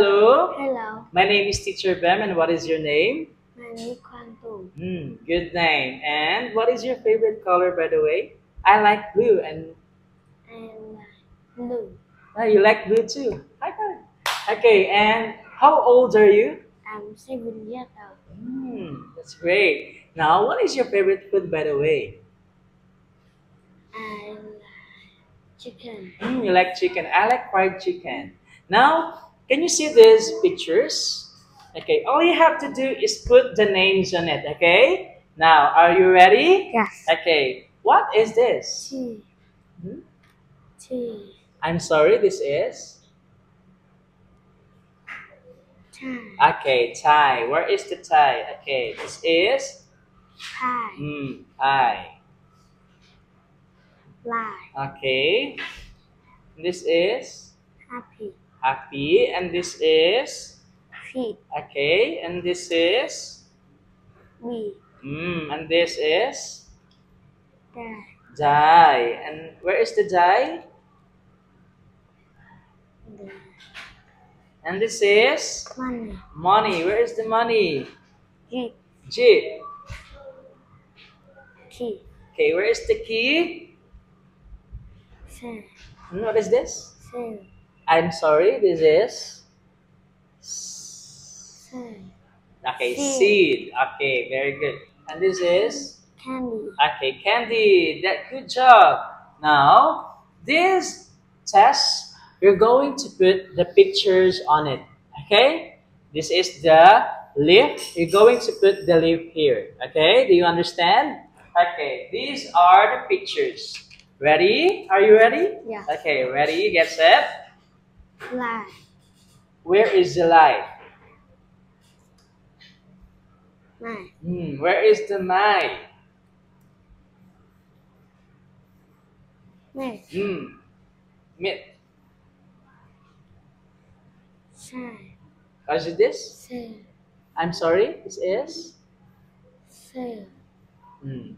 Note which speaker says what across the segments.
Speaker 1: Hello,
Speaker 2: Hello,
Speaker 1: my name is Teacher Bem, and what is your name?
Speaker 2: my name is Kwantung.
Speaker 1: Good name. And what is your favorite color, by the way? I like blue, and
Speaker 2: And Blue.
Speaker 1: you like blue too. Okay, and how old are you?
Speaker 2: I'm 7 years old.
Speaker 1: That's great. Now, what is your favorite food, by the way?
Speaker 2: I like chicken.
Speaker 1: You like chicken. I like fried chicken. Now, can you see these pictures? Okay, all you have to do is put the names on it, okay? Now, are you ready?
Speaker 2: Yes.
Speaker 1: Okay, what is this?
Speaker 2: Tea.
Speaker 1: Hmm?
Speaker 2: Tea.
Speaker 1: I'm sorry, this is?
Speaker 2: Time.
Speaker 1: Okay, tie. Where is the tie? Okay, this is?
Speaker 2: Pie.
Speaker 1: Tie.
Speaker 2: Lie.
Speaker 1: Okay, this is?
Speaker 2: Happy.
Speaker 1: Happy, and this is?
Speaker 2: Feet.
Speaker 1: Okay, and this is?
Speaker 2: We.
Speaker 1: And this is?
Speaker 2: Die.
Speaker 1: Die. And where is the die?
Speaker 2: The
Speaker 1: And this is?
Speaker 2: money.
Speaker 1: Money. Where is the money?
Speaker 2: Jeep.
Speaker 1: Jeep.
Speaker 2: Key.
Speaker 1: Okay, where is the key?
Speaker 2: Cell.
Speaker 1: What is this?
Speaker 2: Cell.
Speaker 1: I'm sorry, this is?
Speaker 2: Cell.
Speaker 1: Okay,
Speaker 2: Seed.
Speaker 1: seed. Okay, very good. And this is?
Speaker 2: Candy.
Speaker 1: Okay, candy. Good job. Now, this test, you're going to put the pictures on it. Okay? This is the leaf. You're going to put the leaf here. Okay? Do you understand? Okay, these are the pictures. Ready? Are you ready?
Speaker 2: Yeah.
Speaker 1: Okay, ready? Get set.
Speaker 2: Lie.
Speaker 1: Where is the light?
Speaker 2: Nine.
Speaker 1: Where is the knife?
Speaker 2: Miss.
Speaker 1: Myth.
Speaker 2: Sign.
Speaker 1: What is this?
Speaker 2: Cell.
Speaker 1: I'm sorry, this is?
Speaker 2: Cell.
Speaker 1: Hmm.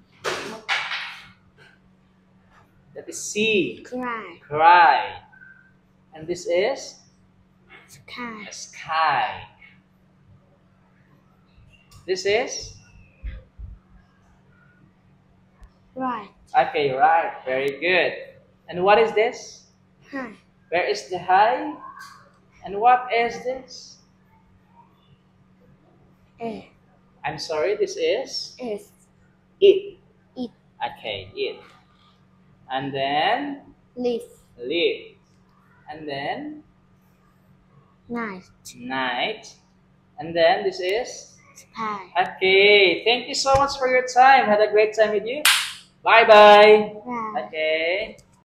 Speaker 1: That is C.
Speaker 2: Cry.
Speaker 1: Cry. And this is?
Speaker 2: Sky.
Speaker 1: Sky. This is?
Speaker 2: Right.
Speaker 1: Okay, right. Very good. And what is this?
Speaker 2: High.
Speaker 1: Where is the high? And what is this?
Speaker 2: A.
Speaker 1: I'm sorry, this is?
Speaker 2: S.
Speaker 1: It.
Speaker 2: It.
Speaker 1: Okay, it. And then?
Speaker 2: Leaf.
Speaker 1: Leaf. And then?
Speaker 2: Night.
Speaker 1: Night. And then this is?
Speaker 2: Sky.
Speaker 1: Okay, thank you so much for your time. Had a great time with you. Bye-bye.
Speaker 2: Right.
Speaker 1: Okay.